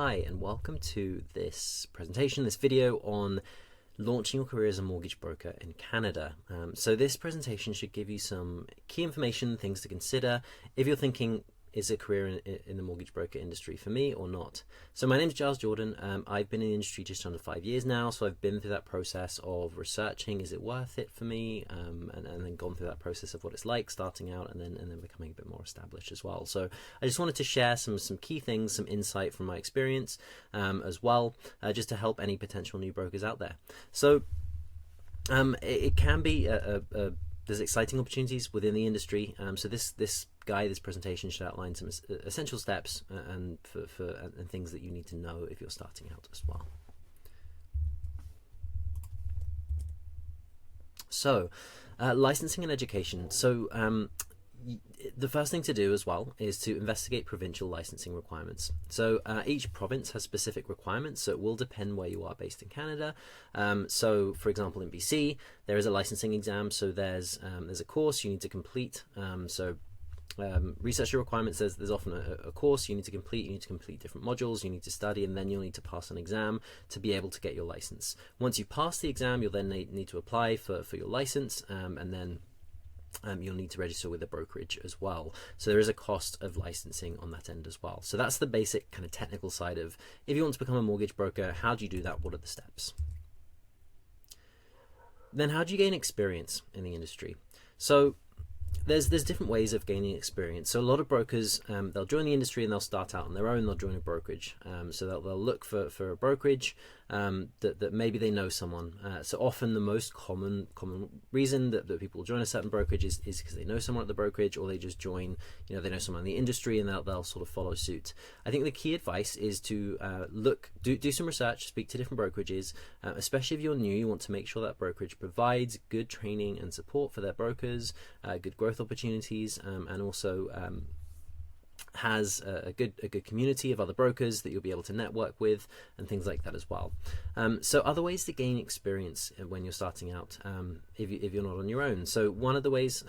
Hi, and welcome to this presentation, this video on launching your career as a mortgage broker in Canada. So this presentation should give you some key information, things to consider if you're thinking, is a career in the mortgage broker industry for me or not? So my name is Giles Jordan. I've been in the industry just under 5 years now, so I've been through that process of researching, is it worth it for me, and then gone through that process of what it's like starting out and then becoming a bit more established as well. So I just wanted to share some key things, some insight from my experience as well, just to help any potential new brokers out there. So it can be there's exciting opportunities within the industry. So this presentation should outline some essential steps and things that you need to know if you're starting out as well. So licensing and education. So the first thing to do as well is to investigate provincial licensing requirements. So each province has specific requirements, so it will depend where you are based in Canada. So for example in BC there is a licensing exam, so there's a course you need to complete. Research requirements, there's often a course you need to complete different modules, you need to study, and then you'll need to pass an exam to be able to get your license. Once you pass the exam, you'll then need to apply for your license, and then you'll need to register with a brokerage as well. So there is a cost of licensing on that end as well. So that's the basic kind of technical side of if you want to become a mortgage broker, how do you do that? What are the steps? Then how do you gain experience in the industry? So there's different ways of gaining experience. So a lot of brokers, they'll join the industry and they'll start out on their own. They'll join a brokerage. So they'll look for a brokerage that maybe they know someone. So often the most common reason that people join a certain brokerage is because they know someone at the brokerage, or they just join, they know someone in the industry and they'll sort of follow suit. I think the key advice is to do some research, speak to different brokerages, especially if you're new. You want to make sure that brokerage provides good training and support for their brokers, good growth opportunities, and also has a good community of other brokers that you'll be able to network with and things like that as well. So other ways to gain experience when you're starting out, if you're not on your own. So one of the ways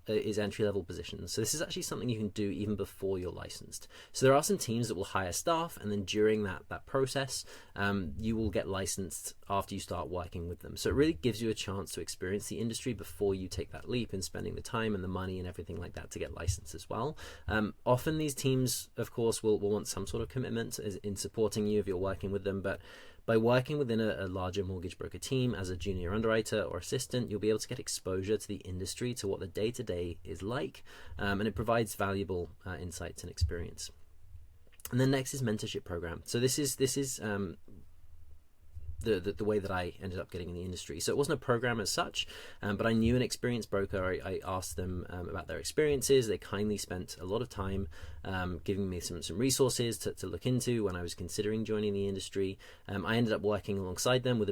is entry-level positions. So this is actually something you can do even before you're licensed. So there are some teams that will hire staff, and then during that process, you will get licensed after you start working with them. So it really gives you a chance to experience the industry before you take that leap in spending the time and the money and everything like that to get licensed as well. Often these teams, of course, will want some sort of commitment in supporting you if you're working with them, but by working within a larger mortgage broker team as a junior underwriter or assistant, you'll be able to get exposure to the industry, to what the day-to-day is like, and it provides valuable insights and experience. And then next is mentorship program. So this is the way that I ended up getting in the industry. So it wasn't a program as such, but I knew an experienced broker. I asked them about their experiences. They kindly spent a lot of time giving me some resources to look into when I was considering joining the industry. I ended up working alongside them with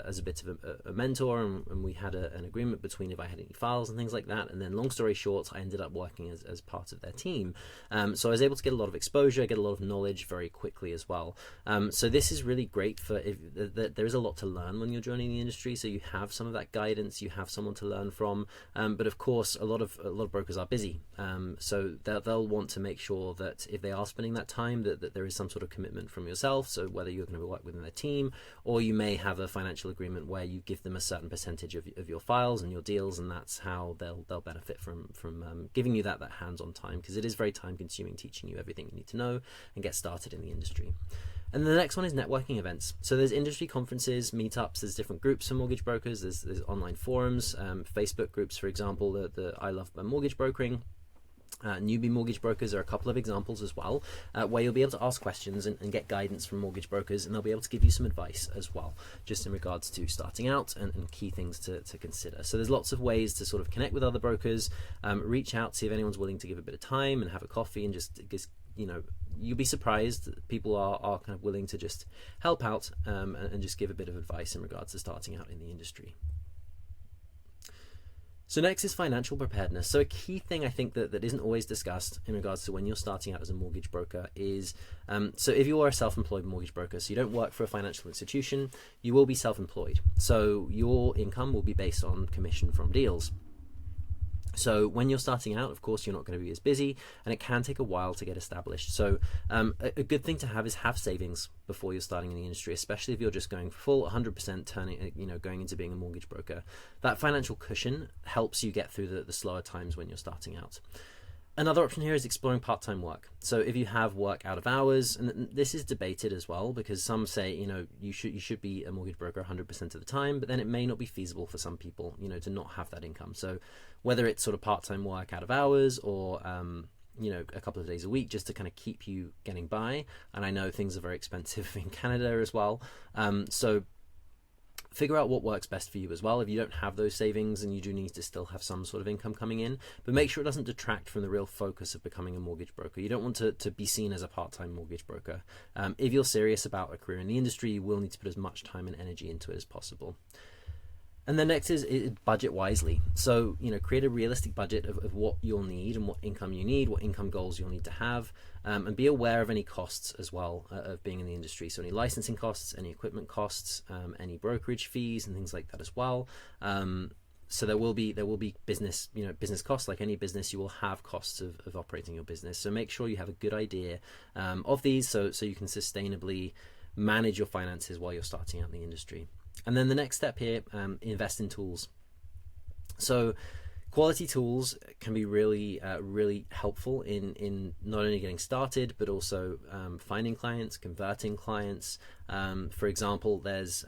as a bit of a mentor, and we had an agreement between if I had any files and things like that. And then long story short, I ended up working as part of their team. So I was able to get a lot of exposure, get a lot of knowledge very quickly as well. So this is really great for there is a lot to learn when you're joining the industry, so you have some of that guidance, you have someone to learn from, but of course a lot of brokers are busy, so they'll want to make sure that if they are spending that time that there is some sort of commitment from yourself. So whether you're going to work within their team, or you may have a financial agreement where you give them a certain percentage of your files and your deals, and that's how they'll benefit from giving you that hands-on time, because it is very time consuming teaching you everything you need to know and get started in the industry. And the next one is networking events. So there's industry conferences, meetups, there's different groups for mortgage brokers, there's online forums, Facebook groups, for example, the I Love Mortgage Brokering. Newbie mortgage brokers are a couple of examples as well, where you'll be able to ask questions and get guidance from mortgage brokers, and they'll be able to give you some advice as well, just in regards to starting out and key things to consider. So there's lots of ways to sort of connect with other brokers, reach out, see if anyone's willing to give a bit of time and have a coffee, and just you'll be surprised that people are kind of willing to just help out and just give a bit of advice in regards to starting out in the industry. So next is financial preparedness. So a key thing I think that isn't always discussed in regards to when you're starting out as a mortgage broker is, so if you are a self-employed mortgage broker, so you don't work for a financial institution, you will be self-employed. So your income will be based on commission from deals. So when you're starting out, of course, you're not going to be as busy, and it can take a while to get established. So a good thing to have is have savings before you're starting in the industry, especially if you're just going full 100% going into being a mortgage broker. That financial cushion helps you get through the slower times when you're starting out. Another option here is exploring part-time work. So if you have work out of hours, and this is debated as well, because some say, you should be a mortgage broker 100% of the time, but then it may not be feasible for some people, to not have that income. So whether it's sort of part-time work out of hours or, a couple of days a week just to kind of keep you getting by. And I know things are very expensive in Canada as well. So figure out what works best for you as well. If you don't have those savings, and you do need to still have some sort of income coming in, but make sure it doesn't detract from the real focus of becoming a mortgage broker. You don't want to be seen as a part-time mortgage broker. If you're serious about a career in the industry, you will need to put as much time and energy into it as possible. And then next is budget wisely. So, create a realistic budget of what you'll need and what income you need, what income goals you'll need to have, and be aware of any costs as well of being in the industry. So any licensing costs, any equipment costs, any brokerage fees and things like that as well. So there will be business costs. Like any business, you will have costs of operating your business. So make sure you have a good idea of these so you can sustainably manage your finances while you're starting out in the industry. And then the next step here, invest in tools. So quality tools can be really helpful in not only getting started, but also finding clients, converting clients. For example, there's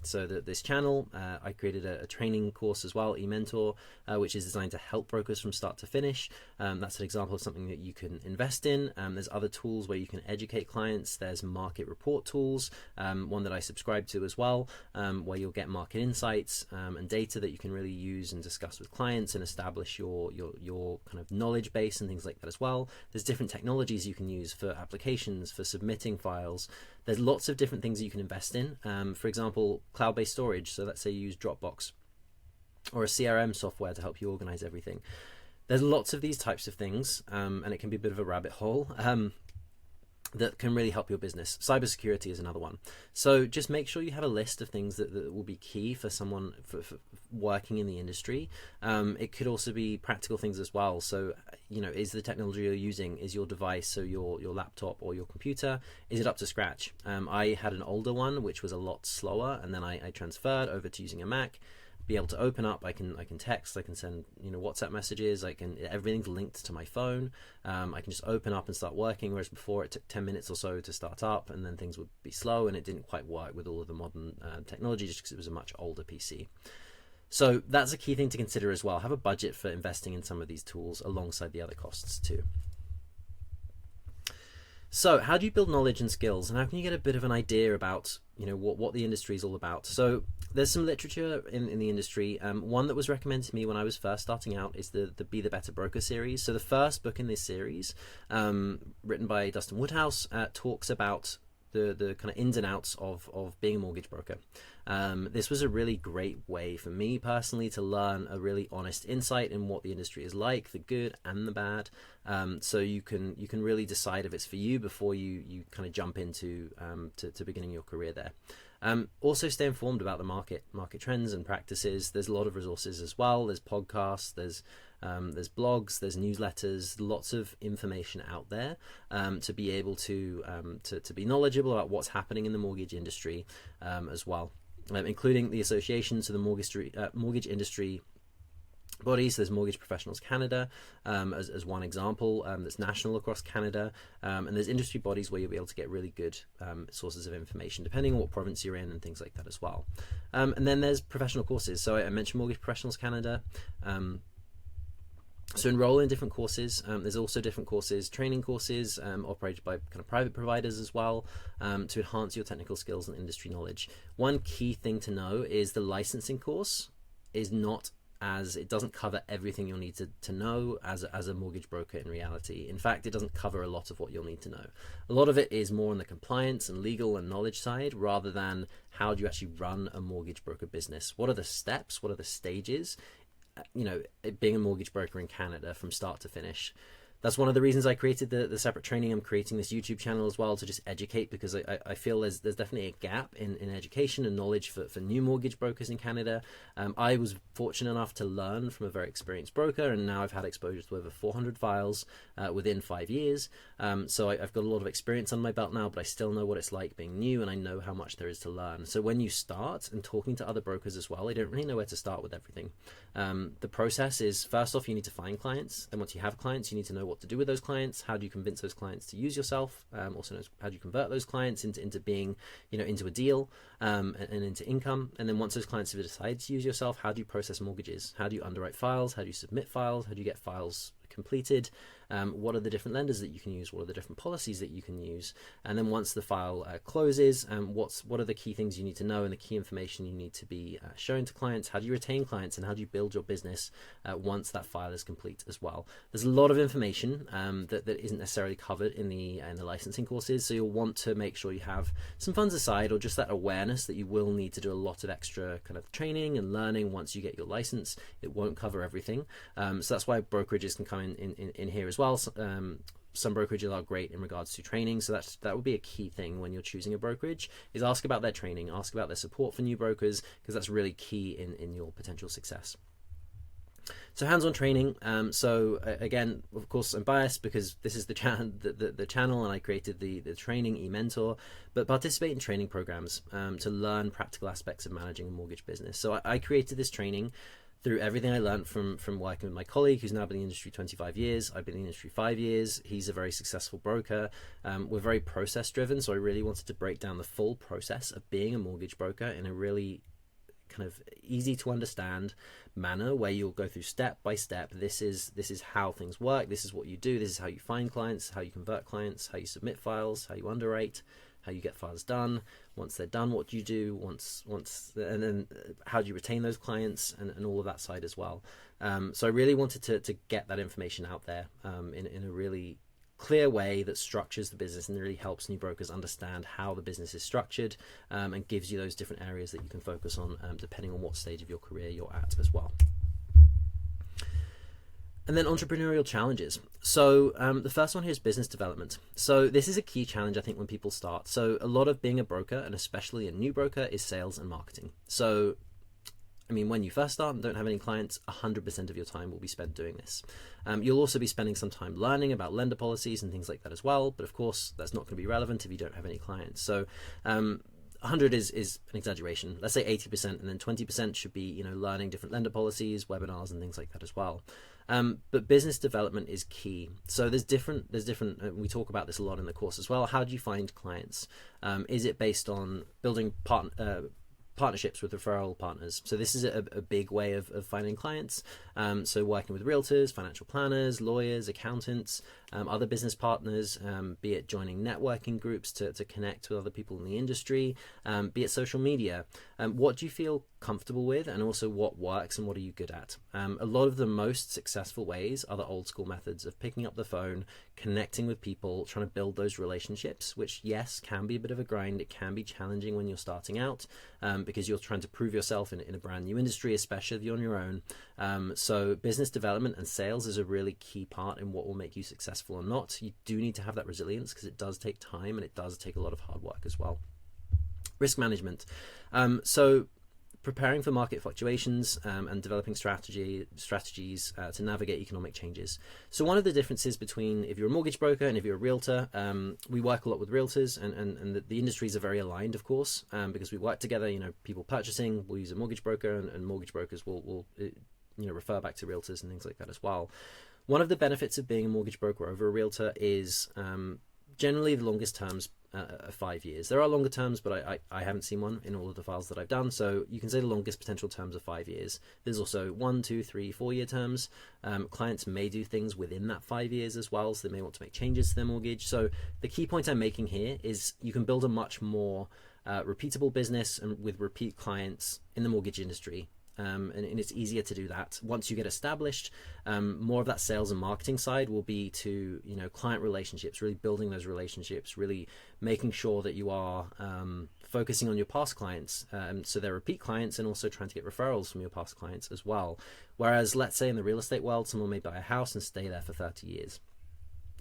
this channel, I created a training course as well, eMentor, which is designed to help brokers from start to finish. That's an example of something that you can invest in. There's other tools where you can educate clients. There's market report tools, one that I subscribe to as well, where you'll get market insights and data that you can really use and discuss with clients and establish your kind of knowledge base and things like that as well. There's different technologies you can use for applications, for submitting files. There's lots of different things that you can invest in. For example, cloud-based storage. So let's say you use Dropbox or a CRM software to help you organize everything. There's lots of these types of things, and it can be a bit of a rabbit hole that can really help your business. Cybersecurity is another one. So just make sure you have a list of things that will be key for someone for working in the industry. It could also be practical things as well. So, is the technology you're using, is your device, so your laptop or your computer, is it up to scratch? I had an older one, which was a lot slower, and then I transferred over to using a Mac. Be able to open up, I can text, I can send WhatsApp messages, everything's linked to my phone. I can just open up and start working, whereas before it took 10 minutes or so to start up, and then things would be slow, and it didn't quite work with all of the modern technology just because it was a much older PC. So that's a key thing to consider as well. Have a budget for investing in some of these tools alongside the other costs too. So how do you build knowledge and skills, and how can you get a bit of an idea about what the industry is all about? So there's some literature in the industry. One that was recommended to me when I was first starting out is the Be the Better Broker series. So the first book in this series, written by Dustin Woodhouse, talks about the kind of ins and outs of being a mortgage broker. This was a really great way for me personally to learn a really honest insight in what the industry is like, the good and the bad. So you can really decide if it's for you before you kind of jump into to beginning your career there. Also stay informed about the market trends and practices. There's a lot of resources as well. There's podcasts, there's blogs, there's newsletters, lots of information out there to be able to be knowledgeable about what's happening in the mortgage industry as well, including the associations of the mortgage industry bodies. There's Mortgage Professionals Canada as one example that's national across Canada, and there's industry bodies where you'll be able to get really good sources of information depending on what province you're in and things like that as well. And then there's professional courses. So I mentioned Mortgage Professionals Canada. So enroll in different courses. There's also different courses, training courses operated by kind of private providers as well, to enhance your technical skills and industry knowledge. One key thing to know is the licensing course is not it doesn't cover everything you'll need to know as a mortgage broker in reality. In fact, it doesn't cover a lot of what you'll need to know. A lot of it is more on the compliance and legal and knowledge side rather than how do you actually run a mortgage broker business. What are the steps? What are the stages? Being a mortgage broker in Canada from start to finish. That's one of the reasons I created the separate training. I'm creating this YouTube channel as well to just educate, because I feel there's definitely a gap in education and knowledge for new mortgage brokers in Canada. I was fortunate enough to learn from a very experienced broker, and now I've had exposure to over 400 files within 5 years. So I've got a lot of experience on my belt now, but I still know what it's like being new, and I know how much there is to learn. So when you start and talking to other brokers as well, I don't really know where to start with everything. The process is, first off, you need to find clients, and once you have clients, you need to know what to do with those clients. How do you convince those clients to use yourself? Also, how do you convert those clients into being, into a deal, and into income? And then once those clients have decided to use yourself, how do you process mortgages? How do you underwrite files? How do you submit files? How do you get files completed? What are the different lenders that you can use? What are the different policies that you can use? And then once the file closes, what are the key things you need to know and the key information you need to be showing to clients? How do you retain clients, and how do you build your business once that file is complete as well? There's a lot of information that isn't necessarily covered in the licensing courses, so you'll want to make sure you have some funds aside, or just that awareness that you will need to do a lot of extra kind of training and learning once you get your license. It won't cover everything, so that's why brokerages can come in here as well. Some brokerages are great in regards to training, so that would be a key thing when you're choosing a brokerage, is ask about their training, ask about their support for new brokers, because that's really key in your potential success. So hands-on training. So again, of course, I'm biased because this is the channel, and I created the training eMentor. But participate in training programs to learn practical aspects of managing a mortgage business. So I created this training through everything I learned from working with my colleague, who's now been in the industry 25 years. I've been in the industry 5 years. He's a very successful broker. We're very process driven, so I really wanted to break down the full process of being a mortgage broker in a really kind of easy to understand manner, where you'll go through step by step. This is how things work. This is what you do. This is how you find clients, how you convert clients, how you submit files, how you underwrite, how you get files done. Once they're done, what do you do? And then how do you retain those clients, and all of that side as well. So I really wanted to get that information out there in a really clear way that structures the business and really helps new brokers understand how the business is structured, and gives you those different areas that you can focus on depending on what stage of your career you're at as well. And then entrepreneurial challenges. So the first one here is business development. So this is a key challenge, I think, when people start. So a lot of being a broker, and especially a new broker, is sales and marketing. So I mean, when you first start and don't have any clients, 100% of your time will be spent doing this. You'll also be spending some time learning about lender policies and things like that as well. But of course, that's not going to be relevant if you don't have any clients. So 100 is an exaggeration. Let's say 80%, and then 20% should be, learning different lender policies, webinars, and things like that as well. But business development is key. So there's different. We talk about this a lot in the course as well. How do you find clients? Is it based on building partnerships with referral partners? So this is a big way of finding clients. So working with realtors, financial planners, lawyers, accountants, other business partners, be it joining networking groups to connect with other people in the industry, be it social media. What do you feel comfortable with, and also what works and what are you good at? A lot of the most successful ways are the old school methods of picking up the phone, connecting with people, trying to build those relationships, which yes, can be a bit of a grind. It can be challenging when you're starting out, because you're trying to prove yourself in a brand new industry, especially if you're on your own. So business development and sales is a really key part in what will make you successful or not. You do need to have that resilience, because it does take time and it does take a lot of hard work as well. Risk management. So preparing for market fluctuations and developing strategies to navigate economic changes. So one of the differences between if you're a mortgage broker and if you're a realtor, we work a lot with realtors, and the industries are very aligned, of course, because we work together. People purchasing will use a mortgage broker, and mortgage brokers will refer back to realtors and things like that as well. One of the benefits of being a mortgage broker over a realtor is generally the longest terms are 5 years. There are longer terms, but I haven't seen one in all of the files that I've done. So you can say the longest potential terms are 5 years. There's also 1, 2, 3, 4 year terms. Clients may do things within that 5 years as well, so they may want to make changes to their mortgage. So the key point I'm making here is you can build a much more repeatable business and with repeat clients in the mortgage industry. And it's easier to do that once you get established. More of that sales and marketing side will be to client relationships, really building those relationships, really making sure that you are focusing on your past clients, so they're repeat clients, and also trying to get referrals from your past clients as well. Whereas let's say in the real estate world, someone may buy a house and stay there for 30 years.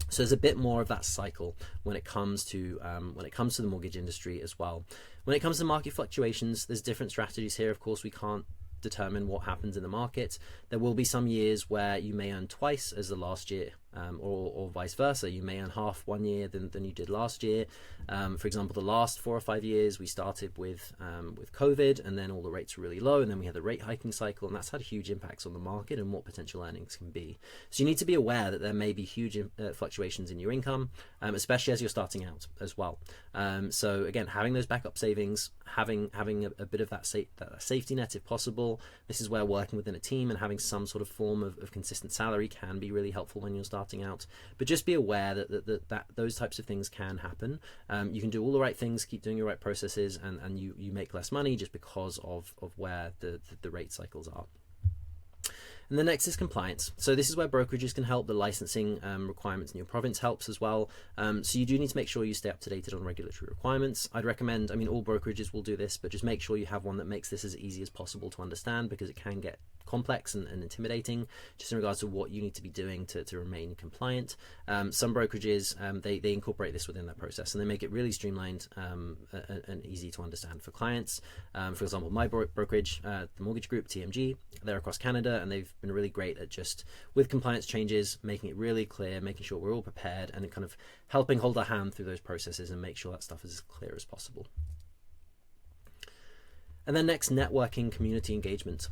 So there's a bit more of that cycle when it comes to the mortgage industry as well. When it comes to market fluctuations, there's different strategies here. Of course, we can't determine what happens in the market. There will be some years where you may earn twice as the last year, or vice versa. You may earn half one year than you did last year. For example, the last 4 or 5 years we started with COVID, and then all the rates were really low, and then we had the rate hiking cycle, and that's had huge impacts on the market and what potential earnings can be. So you need to be aware that there may be huge fluctuations in your income, especially as you're starting out as well. So again, having those backup savings, having a bit of that safety net if possible. This is where working within a team and having some sort of form of consistent salary can be really helpful when you're starting out. But just be aware that those types of things can happen. You can do all the right things, keep doing your right processes, and you make less money just because of where the rate cycles are. And the next is compliance. So this is where brokerages can help. The licensing requirements in your province helps as well. So you do need to make sure you stay up to date on regulatory requirements. I'd recommend, all brokerages will do this, but just make sure you have one that makes this as easy as possible to understand, because it can get complex and intimidating just in regards to what you need to be doing to remain compliant. Some brokerages, they incorporate this within their process, and they make it really streamlined and easy to understand for clients. For example, my brokerage, the mortgage group TMG, they're across Canada, and they've been really great at just with compliance changes, making it really clear, making sure we're all prepared, and kind of helping hold our hand through those processes and make sure that stuff is as clear as possible. And then next, networking, community engagement.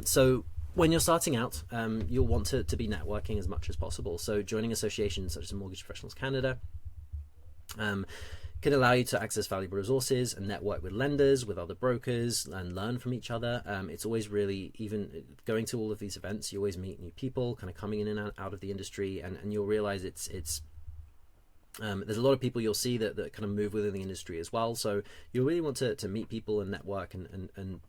So when you're starting out, you'll want to be networking as much as possible. So joining associations such as Mortgage Professionals Canada can allow you to access valuable resources and network with lenders, with other brokers, and learn from each other. It's always really, even going to all of these events, you always meet new people kind of coming in and out of the industry, and you'll realize it's there's a lot of people you'll see that kind of move within the industry as well. So you really want to meet people and network and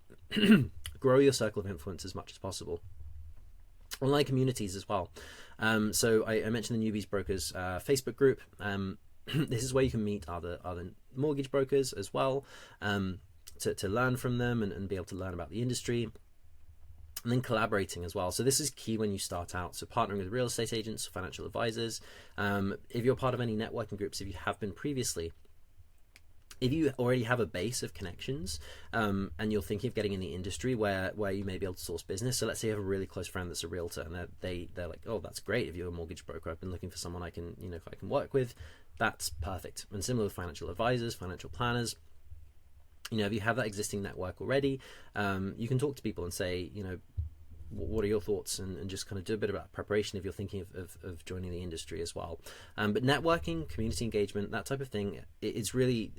grow your circle of influence as much as possible. Online communities as well. So I mentioned the Newbies Brokers Facebook group. This is where you can meet other mortgage brokers as well, to learn from them and be able to learn about the industry. And then collaborating as well. So this is key when you start out. So partnering with real estate agents, financial advisors. If you're part of any networking groups, if you have been previously, if you already have a base of connections, and you're thinking of getting in the industry where you may be able to source business. So let's say you have a really close friend that's a realtor, and they're like, oh, that's great. If you're a mortgage broker, I've been looking for someone I can work with. That's perfect. And similar with financial advisors, financial planners. If you have that existing network already, you can talk to people and say, what are your thoughts, and just kind of do a bit about preparation if you're thinking of joining the industry as well. But networking, community engagement, that type of thing, it's really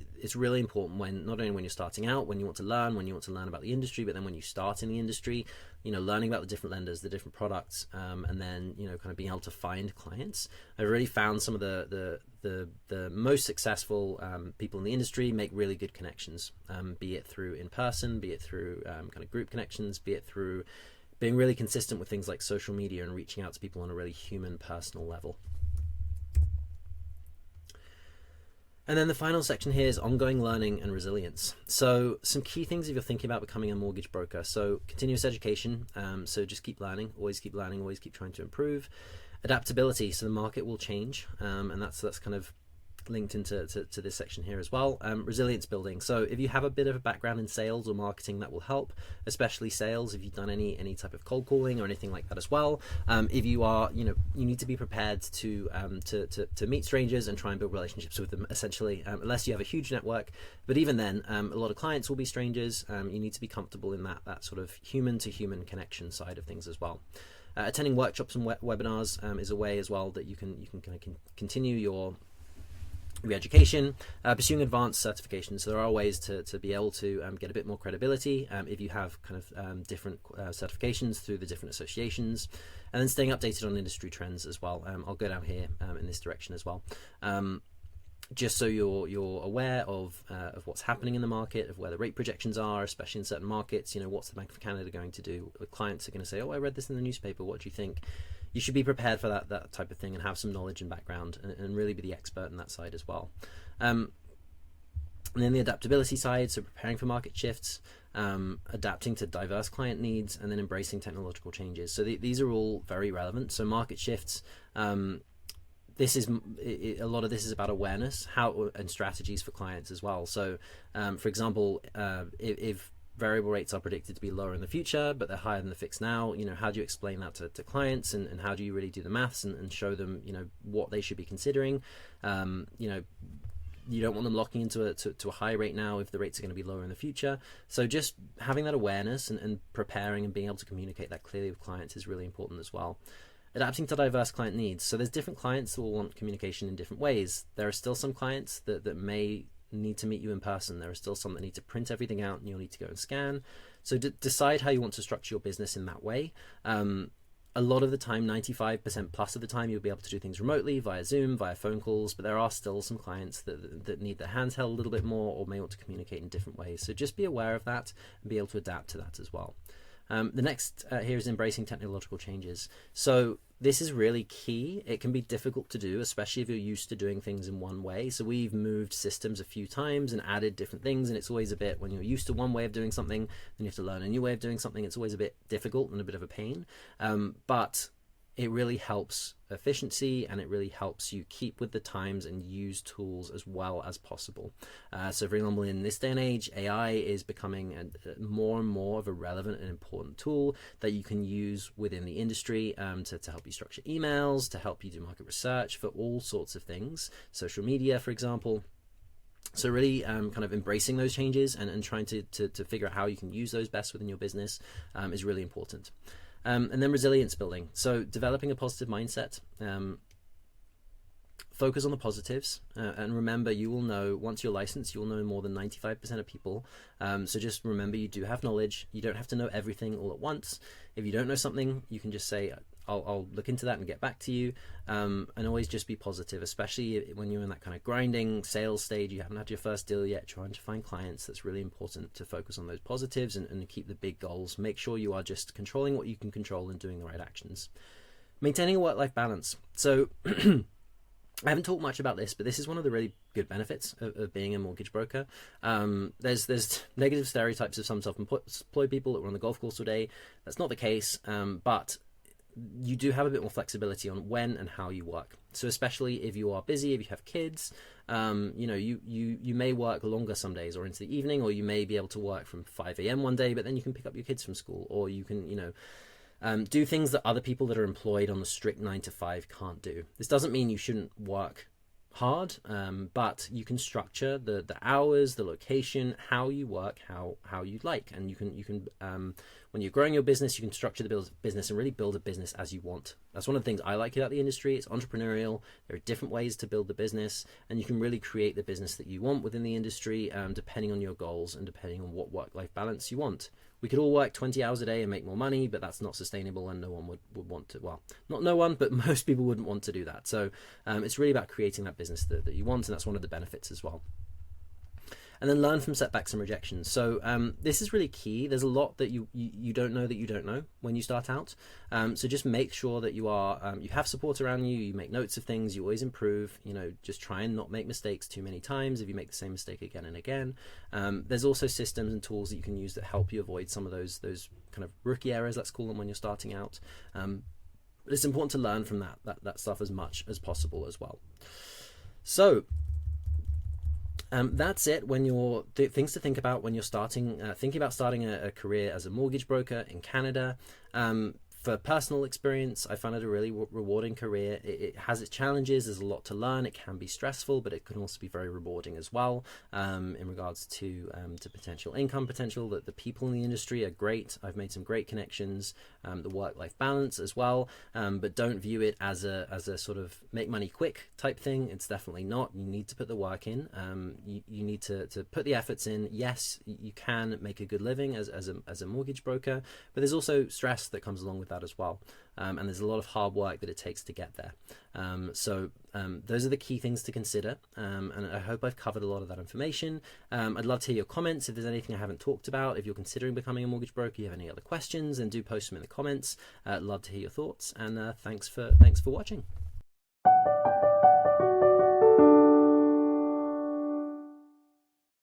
important not only when you're starting out, when you want to learn about the industry, but then when you start in the industry, learning about the different lenders, the different products, and then kind of being able to find clients. I've really found some of the most successful people in the industry make really good connections, be it through in person, be it through kind of group connections, be it through being really consistent with things like social media and reaching out to people on a really human, personal level. And then the final section here is ongoing learning and resilience. So some key things if you're thinking about becoming a mortgage broker. So continuous education. So just keep learning, always keep trying to improve. Adaptability. So the market will change, and that's kind of linked into this section here as well. Resilience building. So if you have a bit of a background in sales or marketing, that will help, especially sales. If you've done any type of cold calling or anything like that as well. If you are, you need to be prepared to meet strangers and try and build relationships with them, essentially, unless you have a huge network. But even then, a lot of clients will be strangers. You need to be comfortable in that sort of human to human connection side of things as well. Attending workshops and webinars is a way as well that you can kind of continue your education, pursuing advanced certifications. So there are ways to be able to get a bit more credibility if you have kind of different certifications through the different associations, and then staying updated on industry trends as well. I'll go down here in this direction as well, just so you're aware of what's happening in the market, of where the rate projections are, especially in certain markets. What's the Bank of Canada going to do? Clients are going to say, oh, I read this in the newspaper, what do you think? You should be prepared for that type of thing and have some knowledge and background and really be the expert in that side as well. And then the adaptability side, so preparing for market shifts, adapting to diverse client needs, and then embracing technological changes. So these are all very relevant. So market shifts, this is a lot of this is about awareness, how and strategies for clients as well. So, for example, if variable rates are predicted to be lower in the future, but they're higher than the fixed now, how do you explain that to clients, and how do you really do the maths and show them, what they should be considering? You don't want them locking into a high rate now if the rates are going to be lower in the future. So just having that awareness and preparing and being able to communicate that clearly with clients is really important as well. Adapting to diverse client needs. So there's different clients that will want communication in different ways. There are still some clients that may need to meet you in person. There are still some that need to print everything out and you'll need to go and scan. So decide how you want to structure your business in that way. A lot of the time, 95% plus of the time, you'll be able to do things remotely via Zoom, via phone calls, but there are still some clients that need their hands held a little bit more or may want to communicate in different ways. So just be aware of that and be able to adapt to that as well. The next here is embracing technological changes. So this is really key. It can be difficult to do, especially if you're used to doing things in one way. So we've moved systems a few times and added different things, and it's always a bit, when you're used to one way of doing something, then you have to learn a new way of doing something. It's always a bit difficult and a bit of a pain. But it really helps efficiency, and it really helps you keep with the times and use tools as well as possible. So for example, in this day and age, AI is becoming more and more of a relevant and important tool that you can use within the industry to help you structure emails, to help you do market research for all sorts of things, social media, for example. So really kind of embracing those changes and trying to figure out how you can use those best within your business is really important. And then resilience building. So developing a positive mindset, focus on the positives, and remember, you will know, once you're licensed, you will know more than 95% of people. So just remember, you do have knowledge. You don't have to know everything all at once. If you don't know something, you can just say, I'll look into that and get back to you, and always just be positive, especially when you're in that kind of grinding sales stage. You haven't had your first deal yet, trying to find clients. That's really important to focus on those positives and keep the big goals. Make sure you are just controlling what you can control and doing the right actions. Maintaining a work-life balance. So I haven't talked much about this, but this is one of the really good benefits of being a mortgage broker. There's negative stereotypes of some self-employed people that were on the golf course all day. That's not the case, but you do have a bit more flexibility on when and how you work. So especially if you are busy, if you have kids, you may work longer some days or into the evening, or you may be able to work from 5 a.m. one day, but then you can pick up your kids from school, or you can, do things that other people that are employed on the strict 9 to 5 can't do. This doesn't mean you shouldn't work hard, but you can structure the hours, the location, how you work, how you'd like, and you can when you're growing your business, you can structure the business and really build a business as you want. That's one of the things I like about the industry. It's entrepreneurial. There are different ways to build the business, and you can really create the business that you want within the industry, depending on your goals and depending on what work-life balance you want. We could all work 20 hours a day and make more money, but that's not sustainable, and no one would want to. Well, not no one, but most people wouldn't want to do that. So it's really about creating that business that you want, and that's one of the benefits as well. And then learn from setbacks and rejections. So this is really key. There's a lot that you don't know that you don't know when you start out. So just make sure that you have support around you. You make notes of things. You always improve. Just try and not make mistakes too many times. If you make the same mistake again and again, there's also systems and tools that you can use that help you avoid some of those kind of rookie errors, let's call them, when you're starting out. But it's important to learn from that stuff as much as possible as well. So that's it. When you're things to think about when you're thinking about starting a career as a mortgage broker in Canada. For personal experience, I found it a really rewarding career. It has its challenges. There's a lot to learn. It can be stressful, but it can also be very rewarding as well. In regards to potential income potential, that the people in the industry are great. I've made some great connections. The work-life balance as well, but don't view it as a sort of make money quick type thing. It's definitely not. You need to put the work in. You need to put the efforts in. Yes, you can make a good living as a mortgage broker, but there's also stress that comes along with that as well, and there's a lot of hard work that it takes to get there. So those are the key things to consider, and I hope I've covered a lot of that information. I'd love to hear your comments if there's anything I haven't talked about. If you're considering becoming a mortgage broker, you have any other questions, then do post them in the comments. I'd love to hear your thoughts, and thanks for watching.